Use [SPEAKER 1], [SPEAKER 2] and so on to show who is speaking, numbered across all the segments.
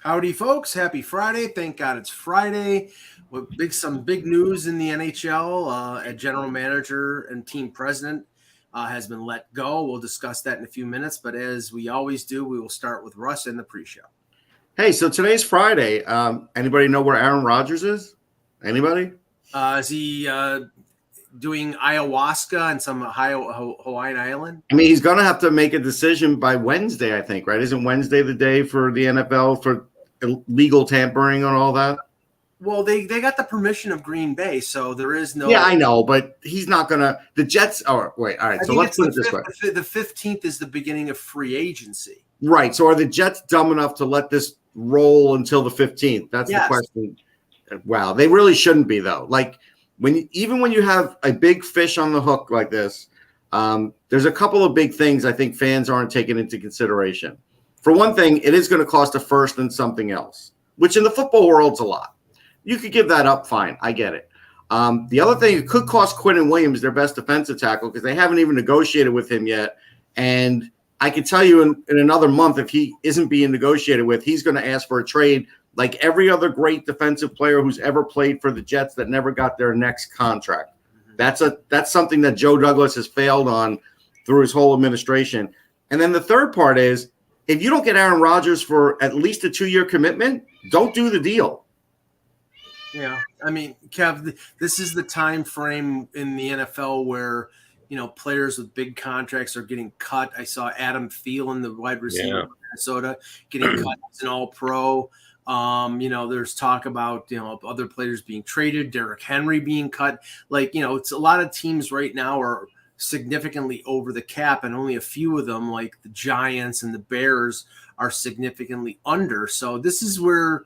[SPEAKER 1] Howdy, folks. Happy Friday. Thank God it's Friday. With some big news in the NHL. A general manager and team president has been let go. We'll discuss that in a few minutes. But as we always do, we will start with Russ in the pre-show.
[SPEAKER 2] Hey, so today's Friday. Anybody know where Aaron Rodgers is? Anybody?
[SPEAKER 1] Is he doing ayahuasca in some Hawaiian island?
[SPEAKER 2] I mean, he's going to have to make a decision by Wednesday, I think, right? Isn't Wednesday the day for the NFL for illegal tampering and all that?
[SPEAKER 1] Well, they got the permission of Green Bay, so there is no.
[SPEAKER 2] Yeah, I know, but he's not going to. The Jets. Oh, wait. All right. So let's put it this way.
[SPEAKER 1] The 15th is the beginning of free agency.
[SPEAKER 2] Right. So are the Jets dumb enough to let this roll until the 15th? That's the question. Wow. They really shouldn't be, though. Like, even when you have a big fish on the hook like this, there's a couple of big things I think fans aren't taking into consideration. For one thing, it is going to cost a first and something else, which in the football world's a lot. You could give that up, fine. I get it. The other thing, it could cost Quinnen Williams their best defensive tackle because they haven't even negotiated with him yet. And I can tell you in another month, if he isn't being negotiated with, he's going to ask for a trade like every other great defensive player who's ever played for the Jets that never got their next contract. That's something that Joe Douglas has failed on through his whole administration. And then the third part is, if you don't get Aaron Rodgers for at least a 2-year commitment, don't do the deal.
[SPEAKER 1] Yeah, I mean, Kev, this is the time frame in the NFL where, players with big contracts are getting cut. I saw Adam Thielen, the wide receiver of Minnesota, getting cut as an All-Pro. There's talk about, other players being traded, Derrick Henry being cut. It's a lot of teams right now are significantly over the cap, and only a few of them, like the Giants and the Bears, are significantly under. So this is where,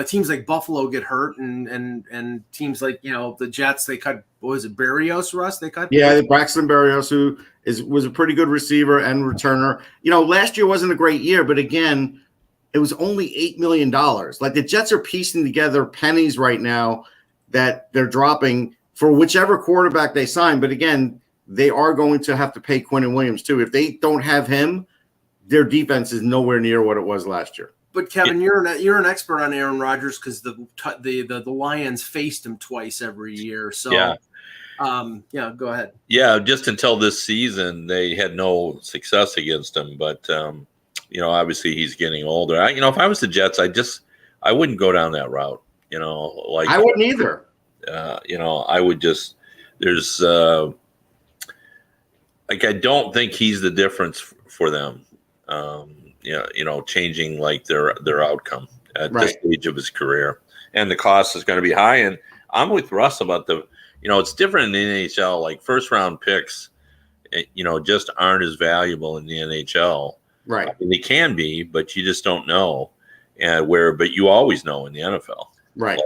[SPEAKER 1] teams like Buffalo get hurt, and teams like, the Jets, they cut, what was it, Berrios, Russ? They cut?
[SPEAKER 2] Yeah, Braxton Berrios, who was a pretty good receiver and returner. Last year wasn't a great year, but again, it was only $8 million. Like, the Jets are piecing together pennies right now that they're dropping for whichever quarterback they sign. But again, they are going to have to pay Quinnen Williams too. If they don't have him, their defense is nowhere near what it was last year.
[SPEAKER 1] But Kevin, you're an expert on Aaron Rodgers because the Lions faced him twice every year. So go ahead.
[SPEAKER 3] Yeah, just until this season, they had no success against him. But obviously he's getting older. If I was the Jets, I wouldn't go down that route. I
[SPEAKER 2] wouldn't either.
[SPEAKER 3] I would just I don't think he's the difference for them. Changing like their outcome at this stage of his career, and the cost is going to be high. And I'm with Russ about it's different in the NHL. Like, first round picks, just aren't as valuable in the NHL.
[SPEAKER 2] Right.
[SPEAKER 3] I mean, they can be, but you just don't know. But you always know in the NFL.
[SPEAKER 2] Right.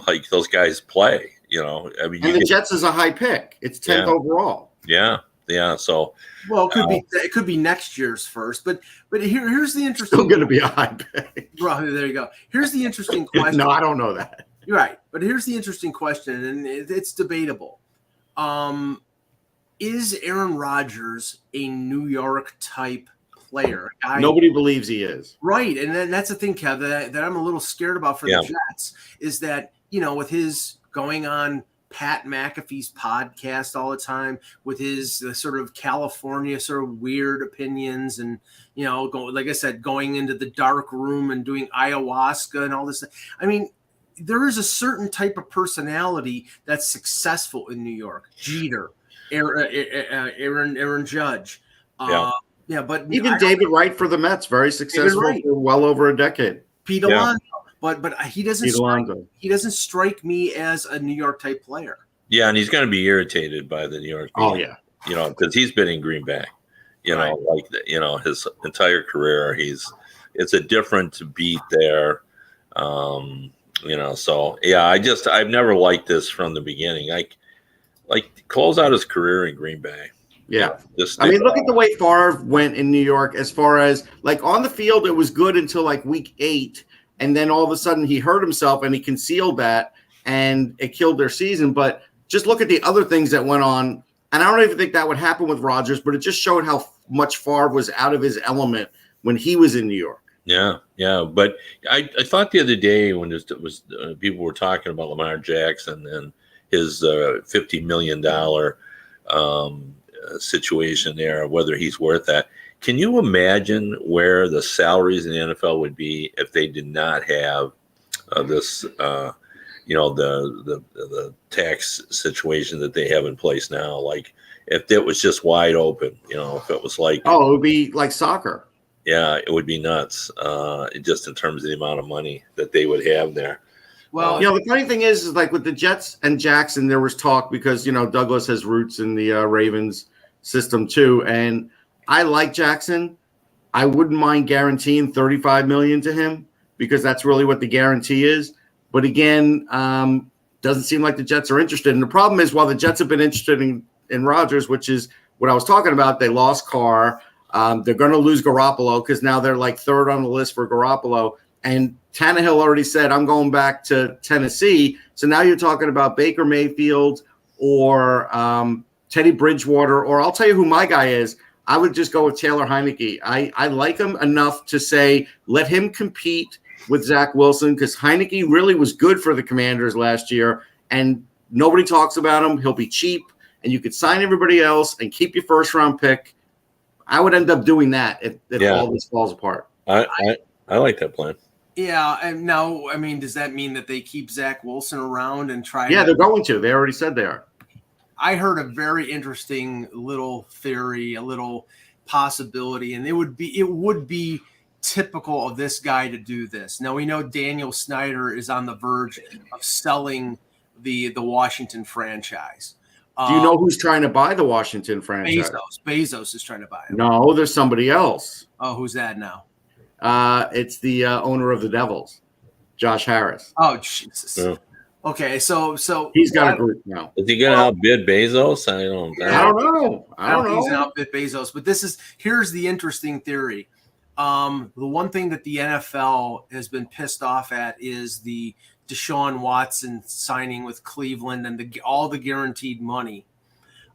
[SPEAKER 3] Like those guys play.
[SPEAKER 2] And the Jets is a high pick. It's 10th overall.
[SPEAKER 3] Yeah. Yeah, so
[SPEAKER 1] it could be next year's first, but here's the interesting.
[SPEAKER 2] Still going to be a high pick.
[SPEAKER 1] Bro, there you go. Here's the interesting question.
[SPEAKER 2] No, I don't know that.
[SPEAKER 1] You're right, but here's the interesting question, and it's debatable. Is Aaron Rodgers a New York type player?
[SPEAKER 2] Nobody believes he is.
[SPEAKER 1] Right, and that's the thing, Kev, that I'm a little scared about for the Jets is that with his going on Pat McAfee's podcast all the time with his sort of California sort of weird opinions and, like I said, going into the dark room and doing ayahuasca and all this. I mean, there is a certain type of personality that's successful in New York. Jeter, Aaron Judge. But
[SPEAKER 2] even David Wright for the Mets, very successful for well over a decade.
[SPEAKER 1] Pete Alonso. But he doesn't strike me as a New York type player.
[SPEAKER 3] Yeah, and he's going to be irritated by the New York.
[SPEAKER 2] Oh yeah,
[SPEAKER 3] because he's been in Green Bay. His entire career, it's a different beat there. So yeah, I've never liked this from the beginning. Like close out his career in Green Bay.
[SPEAKER 2] Yeah. Look at the way Favre went in New York as far as like on the field, it was good until like week 8. And then all of a sudden he hurt himself and he concealed that and it killed their season. But just look at the other things that went on. And I don't even think that would happen with Rodgers, but it just showed how much Favre was out of his element when he was in New York.
[SPEAKER 3] Yeah, yeah. But I thought the other day when it was people were talking about Lamar Jackson and his $50 million situation there, whether he's worth that. Can you imagine where the salaries in the NFL would be if they did not have this, the tax situation that they have in place now? Like if it was just wide open, if it was like,
[SPEAKER 2] it would be like soccer.
[SPEAKER 3] Yeah, it would be nuts. Just in terms of the amount of money that they would have there.
[SPEAKER 1] Well,
[SPEAKER 2] the funny thing is like with the Jets and Jackson, there was talk because Douglas has roots in the Ravens system too, and I like Jackson. I wouldn't mind guaranteeing $35 million to him because that's really what the guarantee is. But again, doesn't seem like the Jets are interested. And the problem is, while the Jets have been interested in Rodgers, which is what I was talking about, they lost Carr. They're going to lose Garoppolo because now they're like third on the list for Garoppolo. And Tannehill already said, I'm going back to Tennessee. So now you're talking about Baker Mayfield or Teddy Bridgewater, or I'll tell you who my guy is. I would just go with Taylor Heineke. I like him enough to say let him compete with Zach Wilson because Heineke really was good for the Commanders last year, and nobody talks about him. He'll be cheap, and you could sign everybody else and keep your first-round pick. I would end up doing that if all this falls apart.
[SPEAKER 3] I like that plan.
[SPEAKER 1] Yeah, and now, I mean, does that mean that they keep Zach Wilson around and try?
[SPEAKER 2] Yeah, they're going to. They already said they are.
[SPEAKER 1] I heard a very interesting little theory, a little possibility, and it would be typical of this guy to do this. Now we know Daniel Snyder is on the verge of selling the Washington franchise.
[SPEAKER 2] Do you know who's trying to buy the Washington franchise?
[SPEAKER 1] Bezos is trying to buy him.
[SPEAKER 2] No, there's somebody else.
[SPEAKER 1] Oh, who's that now?
[SPEAKER 2] It's the owner of the Devils, Josh Harris.
[SPEAKER 1] Oh, Jesus. Yeah. Okay, so
[SPEAKER 2] he's got a group now.
[SPEAKER 3] Is he going to outbid Bezos? I don't
[SPEAKER 2] know. I don't know.
[SPEAKER 1] He's going to outbid Bezos, but here's the interesting theory. The one thing that the NFL has been pissed off at is the Deshaun Watson signing with Cleveland and all the guaranteed money.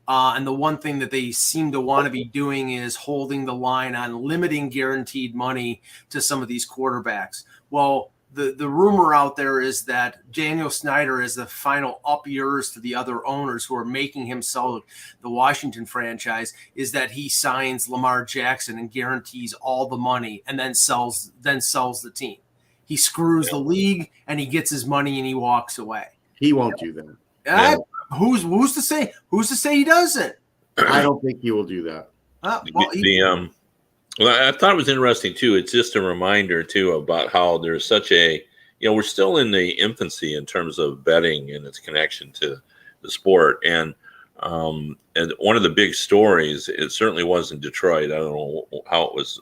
[SPEAKER 1] And the one thing that they seem to want to be doing is holding the line on limiting guaranteed money to some of these quarterbacks. Well, the rumor out there is that Daniel Snyder is the final up yours to the other owners who are making him sell the Washington franchise, is that he signs Lamar Jackson and guarantees all the money and then sells the team. He screws the league and he gets his money and he walks away.
[SPEAKER 2] He won't do that.
[SPEAKER 1] Who's to say? Who's to say he doesn't?
[SPEAKER 2] I don't think he will do that.
[SPEAKER 3] Well, I thought it was interesting too. It's just a reminder too about how there's such a, we're still in the infancy in terms of betting and its connection to the sport. And one of the big stories, it certainly was in Detroit. I don't know how it was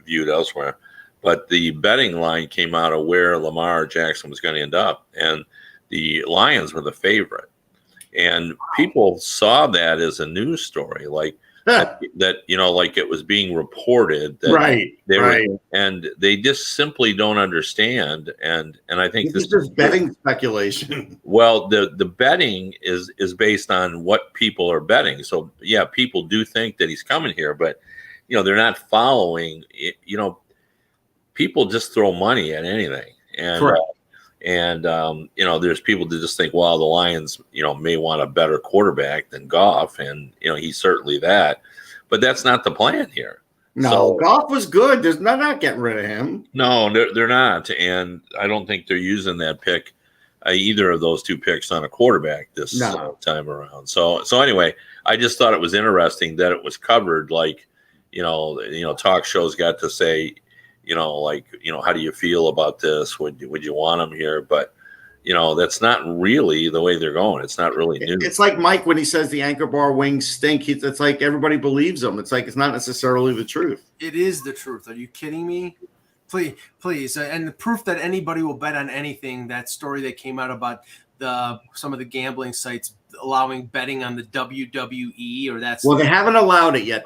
[SPEAKER 3] viewed elsewhere, but the betting line came out of where Lamar Jackson was going to end up, and the Lions were the favorite. And people saw that as a news story, like that like it was being reported that
[SPEAKER 2] right.
[SPEAKER 3] And they just simply don't understand. And I think
[SPEAKER 2] this is betting speculation.
[SPEAKER 3] Well, the betting is based on what people are betting. So yeah, people do think that he's coming here, but they're not following it. People just throw money at anything, and there's people that just think, well, the Lions, may want a better quarterback than Goff, and he's certainly that, but that's not the plan here.
[SPEAKER 2] No, Goff was good. They're not getting rid of him.
[SPEAKER 3] No, they're not, and I don't think they're using that pick, either of those two picks, on a quarterback this time around. So anyway, I just thought it was interesting that it was covered, like talk shows got to say, how do you feel about this? Would you want him here? But, that's not really the way they're going. It's not really new.
[SPEAKER 2] It's like Mike when he says the Anchor Bar wings stink. It's like everybody believes him. It's like it's not necessarily the truth.
[SPEAKER 1] It is the truth. Are you kidding me? Please. And the proof that anybody will bet on anything, that story that came out about some of the gambling sites allowing betting on the WWE or that's
[SPEAKER 2] they haven't allowed it yet.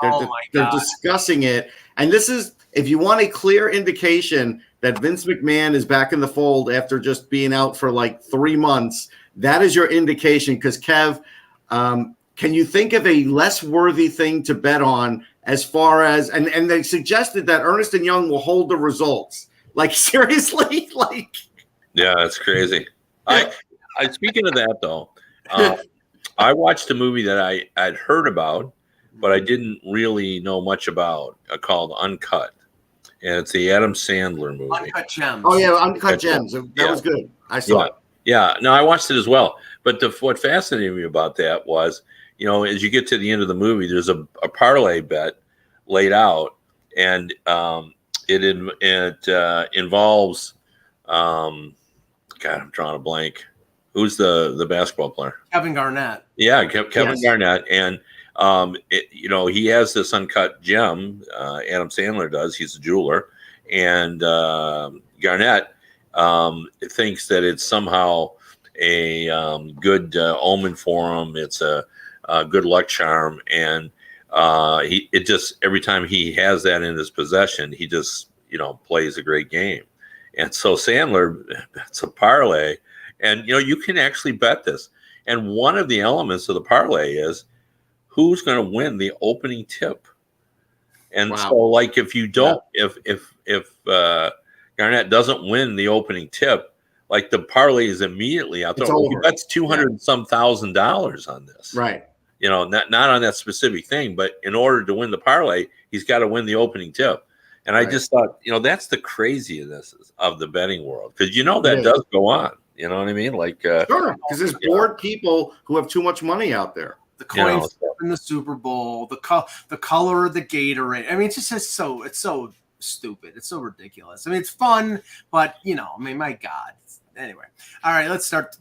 [SPEAKER 2] They're discussing it. And this is, if you want a clear indication that Vince McMahon is back in the fold after just being out for like 3 months, that is your indication. Because Kev, can you think of a less worthy thing to bet on as far as and they suggested that Ernst & Young will hold the results. Like, seriously? Like,
[SPEAKER 3] yeah, that's crazy. I speaking of that though, I watched a movie that I'd heard about, but I didn't really know much about, called Uncut. And it's the Adam Sandler movie.
[SPEAKER 1] Uncut Gems.
[SPEAKER 2] Oh yeah, Uncut Gems. That was good. I saw it.
[SPEAKER 3] Yeah, no, I watched it as well. But what fascinated me about that was, as you get to the end of the movie, there's a parlay bet laid out, and it involves, God, I'm drawing a blank. Who's the basketball player?
[SPEAKER 1] Kevin Garnett.
[SPEAKER 3] Yeah, Kevin Garnett, and he has this uncut gem. Adam Sandler does. He's a jeweler, and Garnett thinks that it's somehow a good omen for him. It's a good luck charm, and every time he has that in his possession, he just plays a great game. And so Sandler, it's a parlay, and you can actually bet this. And one of the elements of the parlay is who's going to win the opening tip. And so, like, if you don't, if Garnett doesn't win the opening tip, like, the parlay is immediately out there. He bets $200 and some $1,000 on this,
[SPEAKER 2] right?
[SPEAKER 3] Not on that specific thing, but in order to win the parlay, he's got to win the opening tip. And I just thought, that's the craziness of the betting world, because that does go on. You know what I mean? Like,
[SPEAKER 2] sure, because there's bored people who have too much money out there.
[SPEAKER 1] The coin flip in the Super Bowl, the color of the Gatorade. I mean, it's so stupid. It's so ridiculous. I mean, it's fun, but my God. Anyway, all right, let's start.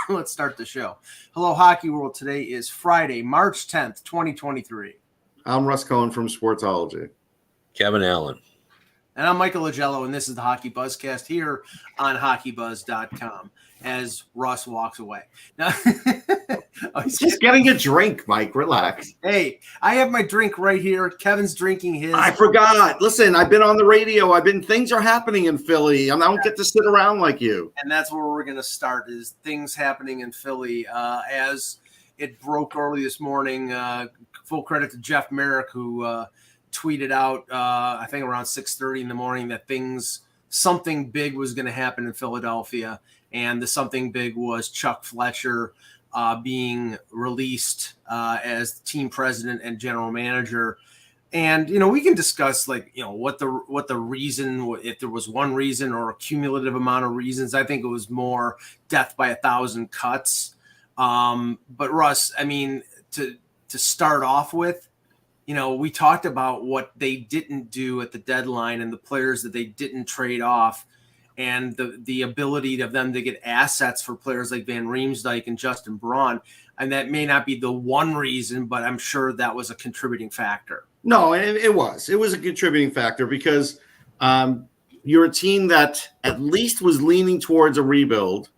[SPEAKER 1] Let's start the show. Hello, Hockey World. Today is Friday, March 10th, 2023.
[SPEAKER 2] I'm Russ Cohen from Sportsology.
[SPEAKER 3] Kevin Allen.
[SPEAKER 1] And I'm Michael Agello, and this is the Hockey Buzzcast here on HockeyBuzz.com as Russ walks away. Now,
[SPEAKER 2] he's just getting a drink, Mike. Relax.
[SPEAKER 1] Hey, I have my drink right here. Kevin's drinking his.
[SPEAKER 2] I forgot. Listen, I've been on the radio. Things are happening in Philly. I don't get to sit around like you.
[SPEAKER 1] And that's where we're going to start, is things happening in Philly. As it broke early this morning, full credit to Jeff Merrick, who tweeted out, I think around 6:30 in the morning, that something big was going to happen in Philadelphia. And the something big was Chuck Fletcher being released as team president and general manager. And, we can discuss what the reason, if there was one reason or a cumulative amount of reasons. I think it was more death by 1,000 cuts. But Russ, I mean, to start off with, we talked about what they didn't do at the deadline and the players that they didn't trade off, and the ability of them to get assets for players like Van Riemsdyk and Justin Braun. And that may not be the one reason, but I'm sure that was a contributing factor.
[SPEAKER 2] No, it was. It was a contributing factor because you're a team that at least was leaning towards a rebuild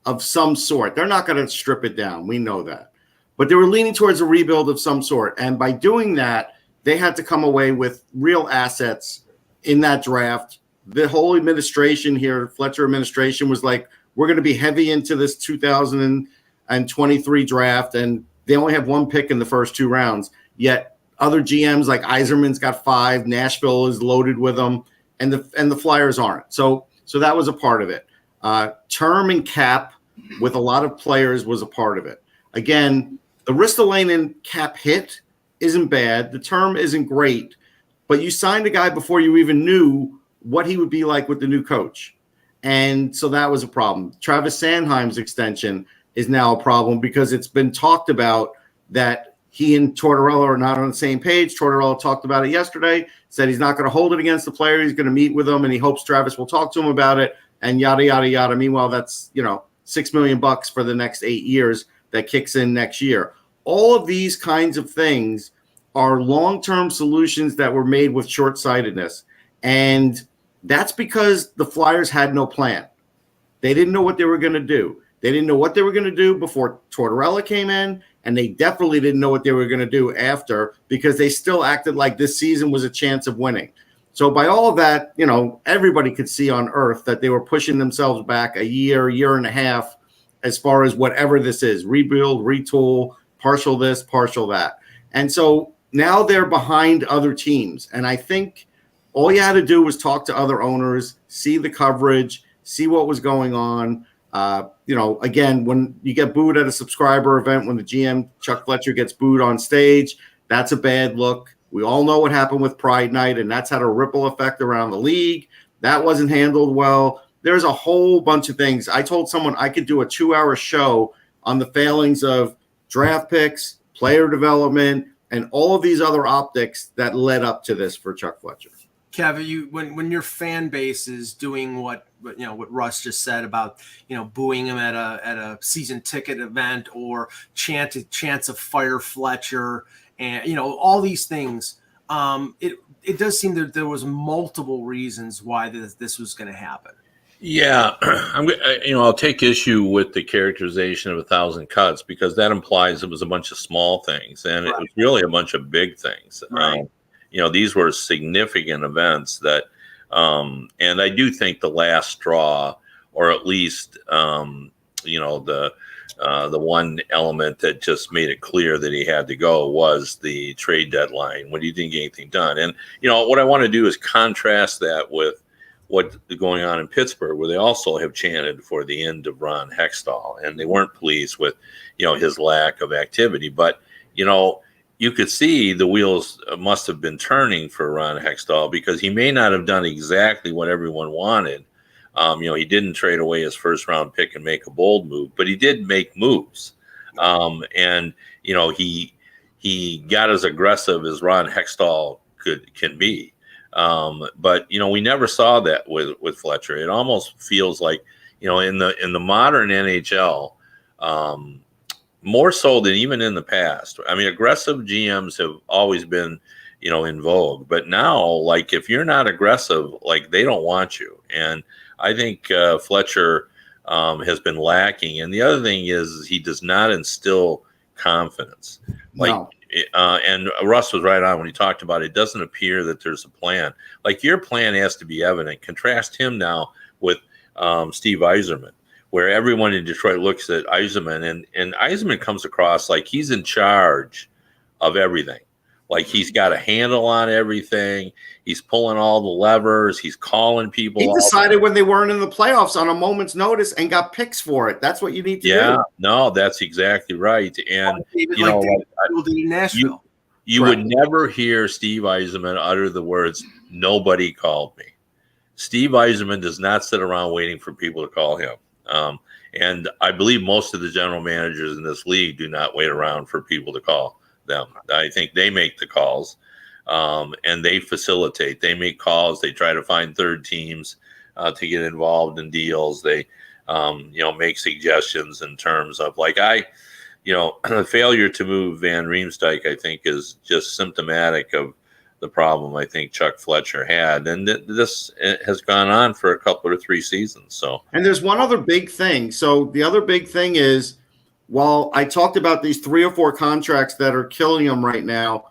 [SPEAKER 2] of some sort. They're not going to strip it down. We know that. But they were leaning towards a rebuild of some sort. And by doing that, they had to come away with real assets in that draft. The whole administration here, Fletcher administration, was like, we're going to be heavy into this 2023 draft, and they only have one pick in the first two rounds. Yet other GMs like Yzerman's got 5, Nashville is loaded with them, and the Flyers aren't. So that was a part of it. Term and cap with a lot of players was a part of it. Again, the Ristolainen cap hit isn't bad. The term isn't great, but you signed a guy before you even knew what he would be like with the new coach. And so that was a problem. Travis Sanheim's extension is now a problem because it's been talked about that he and Tortorella are not on the same page. Tortorella talked about it yesterday, said he's not going to hold it against the player. He's going to meet with them, and he hopes Travis will talk to him about it, and yada, yada, yada. Meanwhile, that's, $6 million for the next 8 years that kicks in next year. All of these kinds of things are long-term solutions that were made with short-sightedness. And that's because the Flyers had no plan. They didn't know what they were going to do. They didn't know what they were going to do before Tortorella came in, and they definitely didn't know what they were going to do after, because they still acted like this season was a chance of winning. So by all of that, everybody could see on earth that they were pushing themselves back a year and a half as far as whatever this is, rebuild, retool, partial this, partial that. And so now they're behind other teams. And I think all you had to do was talk to other owners, see the coverage, see what was going on. Again, when you get booed at a subscriber event, when the GM, Chuck Fletcher, gets booed on stage, that's a bad look. We all know what happened with Pride Night, and that's had a ripple effect around the league. That wasn't handled well. There's a whole bunch of things. I told someone I could do a 2-hour show on the failings of draft picks, player development, and all of these other optics that led up to this for Chuck Fletcher.
[SPEAKER 1] Kev, when your fan base is doing what Russ just said about booing him at a season ticket event or chance of fire Fletcher and all these things, it does seem that there was multiple reasons why this was going to happen.
[SPEAKER 3] Yeah, I'll take issue with the characterization of 1,000 cuts because that implies it was a bunch of small things, and It was really a bunch of big things.
[SPEAKER 1] Right.
[SPEAKER 3] These were significant events that, and I do think the last straw, or at least, the one element that just made it clear that he had to go was the trade deadline when he didn't get anything done. And, what I want to do is contrast that with what's going on in Pittsburgh, where they also have chanted for the end of Ron Hextall, and they weren't pleased with, his lack of activity. But, you could see the wheels must have been turning for Ron Hextall because he may not have done exactly what everyone wanted. He didn't trade away his first round pick and make a bold move, but he did make moves. He got as aggressive as Ron Hextall can be. But we never saw that with Fletcher. It almost feels like, in the modern NHL, more so than even in the past. I mean, aggressive GMs have always been, in vogue, but now, like, if you're not aggressive, like, they don't want you. And I think Fletcher has been lacking. And the other thing is he does not instill confidence.
[SPEAKER 2] No.
[SPEAKER 3] And Russ was right on when he talked about it doesn't appear that there's a plan. Like, your plan has to be evident. Contrast him now with Steve Yzerman, where everyone in Detroit looks at Yzerman, and Yzerman comes across like he's in charge of everything. Like, he's got a handle on everything. He's pulling all the levers. He's calling people.
[SPEAKER 2] He decided when they weren't in the playoffs on a moment's notice and got picks for it. That's what you need to do.
[SPEAKER 3] Yeah, no, that's exactly right. And
[SPEAKER 1] Nashville.
[SPEAKER 3] You would never hear Steve Yzerman utter the words, "Nobody called me." Steve Yzerman does not sit around waiting for people to call him. And I believe most of the general managers in this league do not wait around for people to call them. I think they make the calls, and they facilitate. They make calls. They try to find third teams to get involved in deals. They, make suggestions in terms of, like, the failure to move Van Riemsdyk, I think, is just symptomatic of the problem I think Chuck Fletcher had. And this has gone on for a couple or 3 seasons. So,
[SPEAKER 2] and there's one other big thing. So the other big thing is, while I talked about these 3 or 4 contracts that are killing them right now,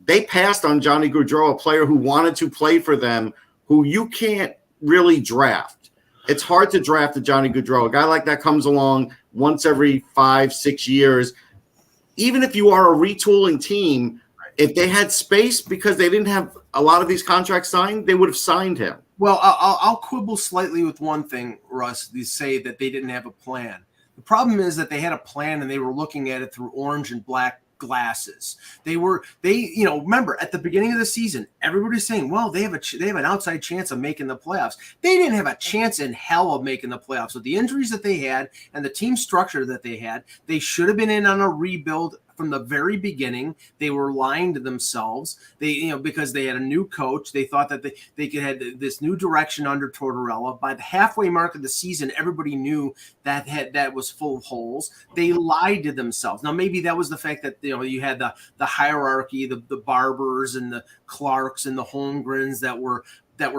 [SPEAKER 2] they passed on Johnny Gaudreau, a player who wanted to play for them, who you can't really draft. It's hard to draft a Johnny Gaudreau. A guy like that comes along once every 5-6 years. Even if you are a retooling team, if they had space because they didn't have a lot of these contracts signed, they would have signed him.
[SPEAKER 1] Well, I'll quibble slightly with one thing, Russ. They say that they didn't have a plan. The problem is that they had a plan and they were looking at it through orange and black glasses. Remember at the beginning of the season, everybody's saying, well, they have an outside chance of making the playoffs. They didn't have a chance in hell of making the playoffs with the injuries that they had and the team structure that they had. They should have been in on a rebuild from the very beginning. They were lying to themselves. Because they had a new coach, they thought that they could have this new direction under Tortorella. By the halfway mark of the season, everybody knew that was full of holes. They lied to themselves. Now, maybe that was the fact that you had the hierarchy, the Barbers and the Clarks and the Holmgrens that were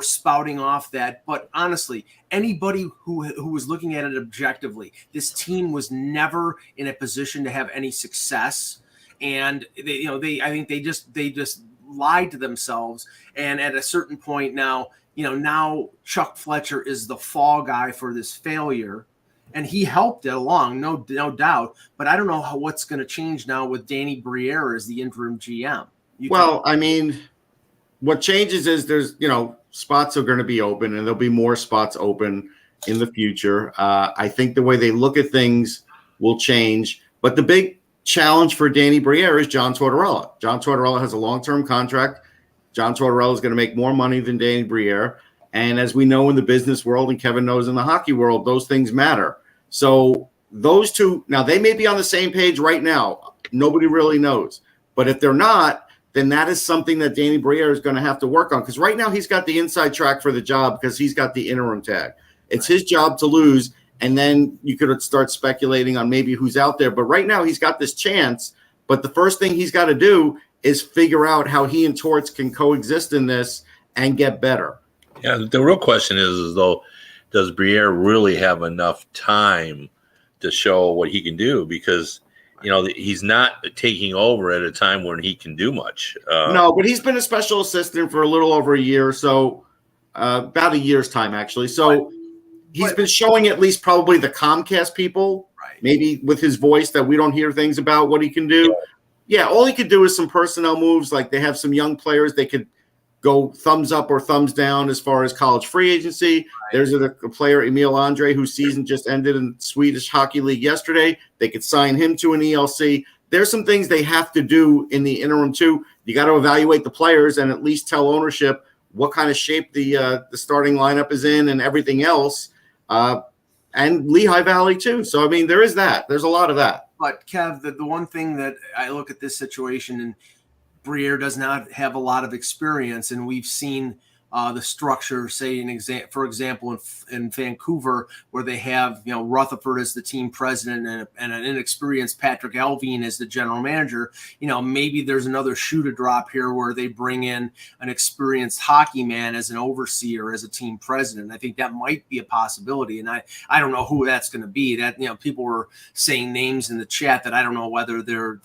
[SPEAKER 1] spouting off that. But honestly, anybody who was looking at it objectively, this team was never in a position to have any success. And I think they just lied to themselves. And at a certain point now Chuck Fletcher is the fall guy for this failure. And he helped it along, no doubt. But I don't know what's going to change now with Danny Briere as the interim GM.
[SPEAKER 2] I mean, what changes is there's, spots are going to be open, and there'll be more spots open in the future. I think the way they look at things will change. But the big challenge for Danny Briere is John Tortorella. John Tortorella has a long-term contract. John Tortorella is going to make more money than Danny Briere. And as we know in the business world, and Kevin knows in the hockey world, those things matter. So those two, now they may be on the same page right now. Nobody really knows. But if they're not, then that is something that Danny Briere is going to have to work on. Because right now he's got the inside track for the job because he's got the interim tag. It's his job to lose. And then you could start speculating on maybe who's out there. But right now he's got this chance. But the first thing he's got to do is figure out how he and Torts can coexist in this and get better.
[SPEAKER 3] Yeah, the real question is though, does Briere really have enough time to show what he can do? Because, he's not taking over at a time when he can do much.
[SPEAKER 2] No, but he's been a special assistant for a little over a year. So about a year's time, actually. So he's been showing at least probably the Comcast people, maybe with his voice that we don't hear things about what he can do. Yeah, all he could do is some personnel moves. Like they have some young players. They could go thumbs up or thumbs down as far as college free agency. Right. There's a player, Emil Andre, whose season just ended in Swedish Hockey League yesterday. They could sign him to an ELC. There's some things they have to do in the interim too. You got to evaluate the players and at least tell ownership what kind of shape the starting lineup is in and everything else. And Lehigh Valley too. So, I mean, there is that. There's a lot of that.
[SPEAKER 1] But Kev, the one thing that I look at this situation, and Briere does not have a lot of experience, and we've seen the structure, say, for example, in Vancouver, where they have Rutherford as the team president and an inexperienced Patrick Alvin as the general manager. Maybe there's another shoe to drop here where they bring in an experienced hockey man as an overseer, as a team president. I think that might be a possibility, and I don't know who that's going to be. That people were saying names in the chat that I don't know whether they're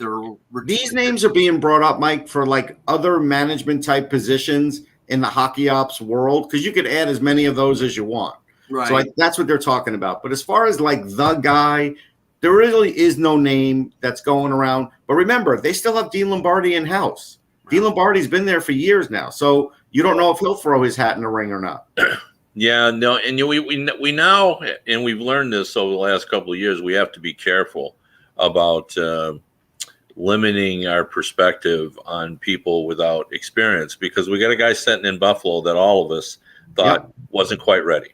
[SPEAKER 2] these names are being brought up, Mike, for like other management type positions in the hockey ops world, because you could add as many of those as you want.
[SPEAKER 1] Right.
[SPEAKER 2] So that's what they're talking about. But as far as like the guy, there really is no name that's going around. But remember, they still have Dean Lombardi in house. Right. Dean Lombardi's been there for years now, so you don't know if he'll throw his hat in the ring or not.
[SPEAKER 3] Yeah, no, and we now, and we've learned this over the last couple of years, we have to be careful about limiting our perspective on people without experience, because we got a guy sitting in Buffalo that all of us thought wasn't quite ready.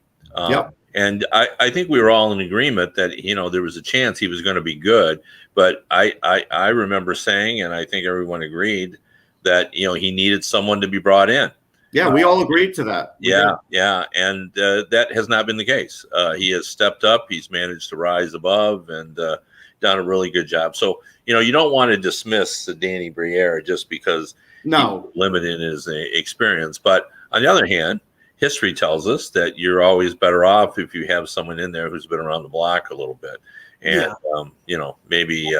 [SPEAKER 3] And I think we were all in agreement that, there was a chance he was going to be good. But I remember saying, and I think everyone agreed, that, he needed someone to be brought in.
[SPEAKER 2] Yeah, we all agreed to that.
[SPEAKER 3] Yeah. And that has not been the case. He has stepped up. He's managed to rise above and done a really good job. So, you don't want to dismiss Danny Briere just because he's limited in his experience. But on the other hand, history tells us that you're always better off if you have someone in there who's been around the block a little bit. And, maybe,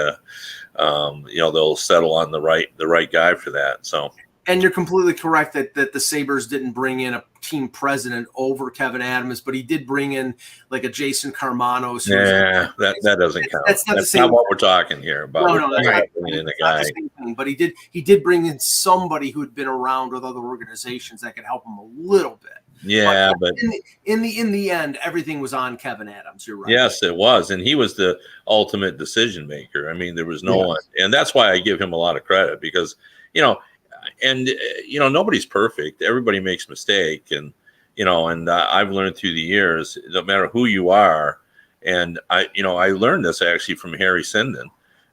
[SPEAKER 3] they'll settle on the right guy for that. So.
[SPEAKER 1] And you're completely correct that the Sabres didn't bring in a team president over Kevin Adams, but he did bring in like a Jason Carmano.
[SPEAKER 3] Yeah, that doesn't count. That's not what we're talking here about.
[SPEAKER 1] No, that's not the same thing. But he did bring in somebody who had been around with other organizations that could help him a little bit.
[SPEAKER 3] Yeah, but
[SPEAKER 1] in the end, everything was on Kevin Adams. You're right.
[SPEAKER 3] Yes, it was, and he was the ultimate decision maker. I mean, there was no one, and that's why I give him a lot of credit, because and nobody's perfect. Everybody makes mistake, and I've learned through the years, no matter who you are. And I learned this actually from Harry Sinden,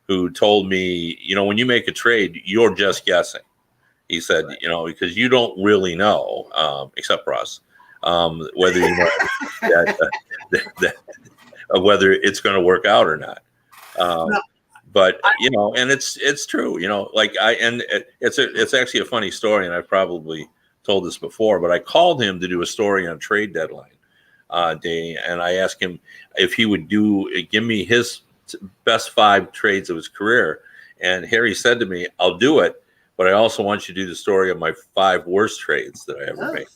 [SPEAKER 3] who told me, when you make a trade, you're just guessing. He said, because you don't really know, except for us, whether you know whether it's going to work out or not. But and it's true, it's actually a funny story, and I've probably told this before, but I called him to do a story on trade deadline day, and I asked him if he would give me his best 5 trades of his career, and Harry said to me, "I'll do it, but I also want you to do the story of my 5 worst trades that I ever made."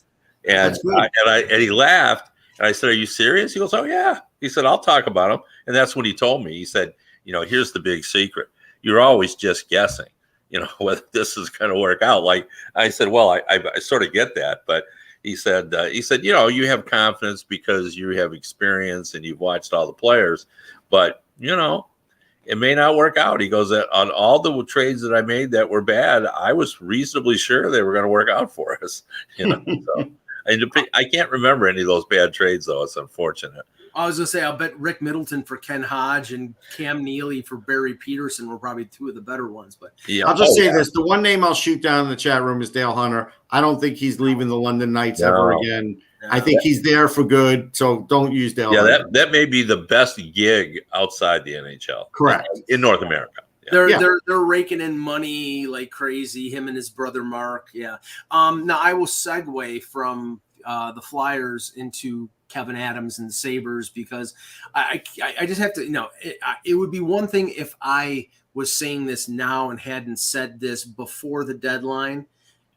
[SPEAKER 3] And he laughed, and I said, "Are you serious?" He goes, "Oh yeah." He said, "I'll talk about them," and that's what he told me. He said, here's the big secret. You're always just guessing. whether this is going to work out. Like I said, well, I sort of get that, but he said, you have confidence because you have experience and you've watched all the players, but it may not work out. He goes, on all the trades that I made that were bad, I was reasonably sure they were going to work out for us. So, I can't remember any of those bad trades, though. It's unfortunate.
[SPEAKER 1] I was going to say, I'll bet Rick Middleton for Ken Hodge and Cam Neely for Barry Peterson were probably two of the better ones. But
[SPEAKER 2] yeah, I'll just say this. The one name I'll shoot down in the chat room is Dale Hunter. I don't think he's leaving the London Knights ever again. No. I think he's there for good, so don't use Dale Hunter.
[SPEAKER 3] that may be the best gig outside the NHL.
[SPEAKER 2] Correct.
[SPEAKER 3] In North America.
[SPEAKER 1] Yeah. They're raking in money like crazy, him and his brother Mark. Yeah. Now I will segue from the Flyers into Kevin Adams and the Sabres, because I just have to, it would be one thing if I was saying this now and hadn't said this before the deadline.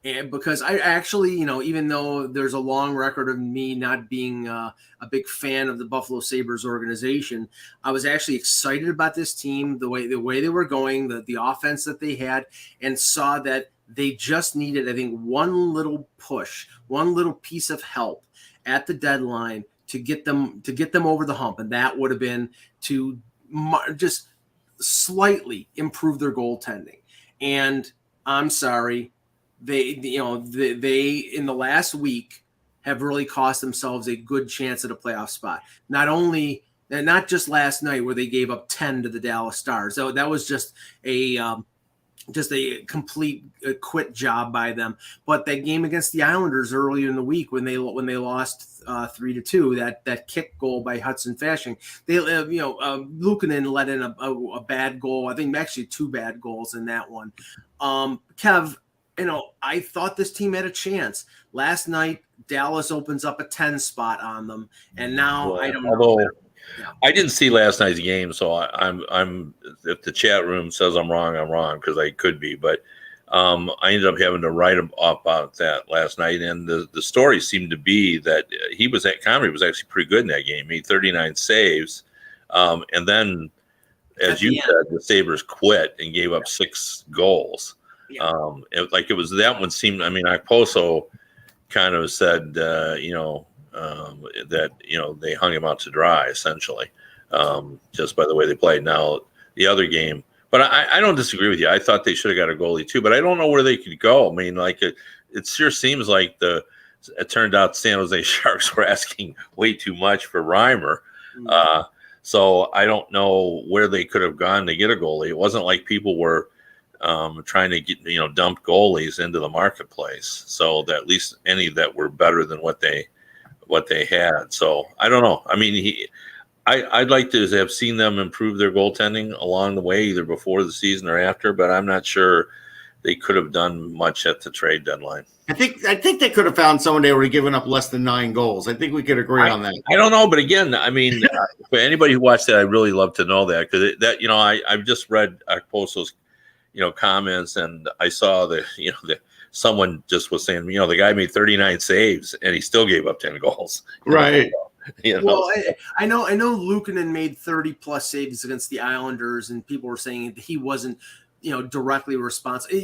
[SPEAKER 1] And because I actually, even though there's a long record of me not being a big fan of the Buffalo Sabres organization, I was actually excited about this team, the way they were going, the offense that they had, and saw that they just needed, I think, one little push, one little piece of help at the deadline to get them over the hump, and that would have been to just slightly improve their goaltending. And I'm sorry. They in the last week have really cost themselves a good chance at a playoff spot. Not just last night where they gave up 10 to the Dallas Stars. So that was just a complete quit job by them. But that game against the Islanders earlier in the week when they lost 3-2, that kick goal by Hudson Fasching, Luukkonen let in a bad goal. I think actually two bad goals in that one. Kev. I thought this team had a chance. Last night, Dallas opens up a 10 spot on them, and now I don't know.
[SPEAKER 3] I didn't see last night's game, so I'm if the chat room says I'm wrong because I could be, but I ended up having to write about that last night, and the story seemed to be that Comrie was actually pretty good in that game. He made 39 saves, and then, as you said, the Sabres quit and gave up 6 goals. Yeah. It was that one seemed. I mean, Okposo kind of said, that they hung him out to dry essentially, just by the way they played. Now the other game, but I don't disagree with you. I thought they should have got a goalie too, but I don't know where they could go. I mean, it sure seems like it turned out San Jose Sharks were asking way too much for Reimer. Mm-hmm. So I don't know where they could have gone to get a goalie. It wasn't like people were trying to get dump goalies into the marketplace, so that at least any that were better than what they had. So I don't know. I mean, I'd like to have seen them improve their goaltending along the way, either before the season or after, but I'm not sure they could have done much at the trade deadline.
[SPEAKER 2] I think they could have found someone they were giving up less than 9 goals. I think we could agree on that.
[SPEAKER 3] I don't know, but again, I mean, for anybody who watched that, I'd really love to know that, because I've just read Okposo's comments, and I saw someone just was saying, the guy made 39 saves and he still gave up 10 goals.
[SPEAKER 2] Right.
[SPEAKER 1] Well, I know Luukkonen made 30 plus saves against the Islanders, and people were saying he wasn't, directly responsible.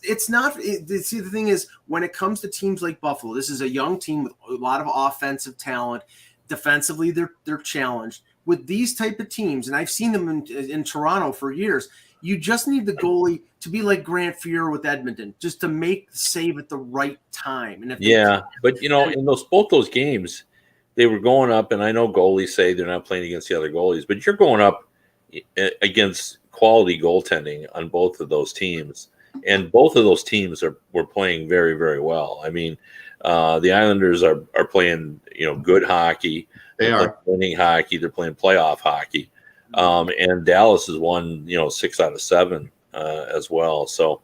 [SPEAKER 1] It's not. See, the thing is, when it comes to teams like Buffalo, this is a young team with a lot of offensive talent. Defensively, they're challenged with these type of teams, and I've seen them in Toronto for years. You just need the goalie to be like Grant Fuhr with Edmonton, just to make the save at the right time. And
[SPEAKER 3] but in both those games, they were going up, and I know goalies say they're not playing against the other goalies, but you're going up against quality goaltending on both of those teams, and both of those teams were playing very, very well. I mean, the Islanders are playing good hockey. They are winning hockey. They're playing playoff hockey. And Dallas has won, 6 out of 7 as well. So,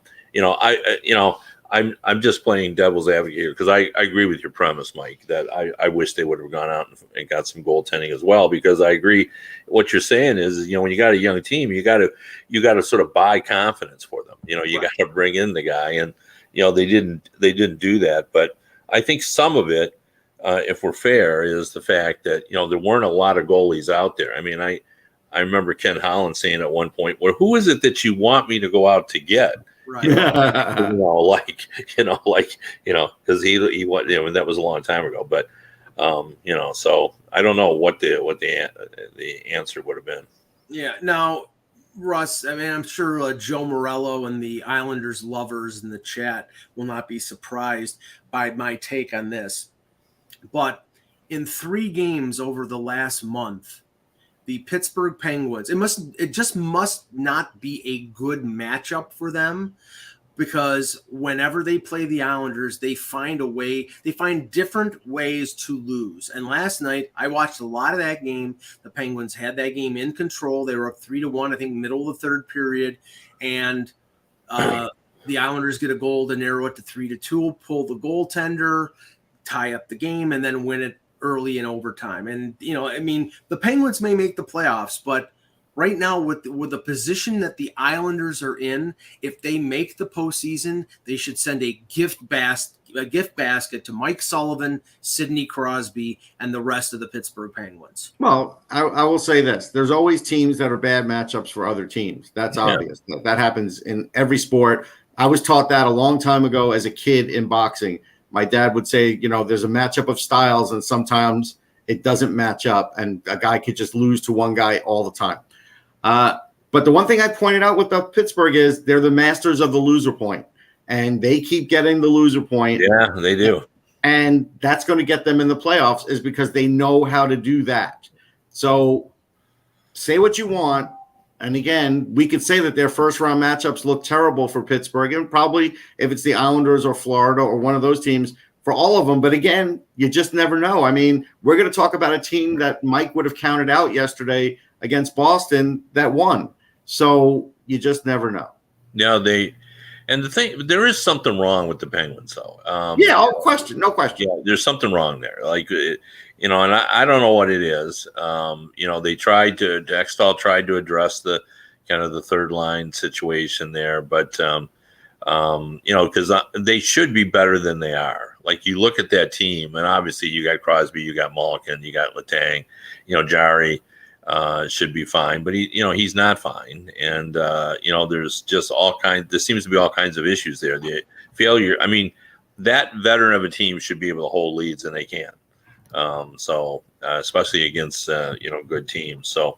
[SPEAKER 3] I'm just playing devil's advocate here, because I agree with your premise, Mike, that I wish they would have gone out and got some goaltending as well, because I agree. What you're saying is, when you got a young team, you got to sort of buy confidence for them. You got to bring in the guy, and they didn't do that. But I think some of it, if we're fair, is the fact that there weren't a lot of goalies out there. I mean, I remember Ken Holland saying at one point, well, who is it that you want me to go out to get?
[SPEAKER 1] Right.
[SPEAKER 3] Because he what that was a long time ago. But so I don't know what the answer would have been.
[SPEAKER 1] Yeah. Now, Russ, I mean, I'm sure Joe Morello and the Islanders lovers in the chat will not be surprised by my take on this. But in 3 games over the last month, the Pittsburgh Penguins, it just must not be a good matchup for them, because whenever they play the Islanders, they find different ways to lose. And last night, I watched a lot of that game. The Penguins had that game in control. They were up 3-1, I think, middle of the third period. And the Islanders get a goal to narrow it to 3-2, pull the goaltender, tie up the game, and then win it early in overtime. And, the Penguins may make the playoffs, but right now, with the position that the Islanders are in, if they make the postseason, they should send a gift basket to Mike Sullivan, Sidney Crosby, and the rest of the Pittsburgh Penguins.
[SPEAKER 2] Well, I will say this. There's always teams that are bad matchups for other teams. That's obvious. That happens in every sport. I was taught that a long time ago as a kid in boxing. My dad would say, there's a matchup of styles, and sometimes it doesn't match up, and a guy could just lose to one guy all the time. But the one thing I pointed out with the Pittsburgh is they're the masters of the loser point, and they keep getting the loser point.
[SPEAKER 3] Yeah, they do.
[SPEAKER 2] And that's going to get them in the playoffs, is because they know how to do that. So say what you want. And again, we could say that their first round matchups look terrible for Pittsburgh, and probably if it's the Islanders or Florida or one of those teams, for all of them. But again, you just never know. I mean, we're going to talk about a team that Mike would have counted out yesterday against Boston that won. So you just never know.
[SPEAKER 3] Yeah, there is something wrong with the Penguins, though.
[SPEAKER 2] No question.
[SPEAKER 3] Yeah, there's something wrong there. And I don't know what it is. They tried to Extall tried to address the kind of the third line situation there, but because they should be better than they are. Like, you look at that team, and obviously you got Crosby, you got Malkin, you got Letang, Jari. Should be fine, but he's not fine, and there's just there seems to be all kinds of issues there. The failure. I mean, that veteran of a team should be able to hold leads, and they can. Especially against good teams. So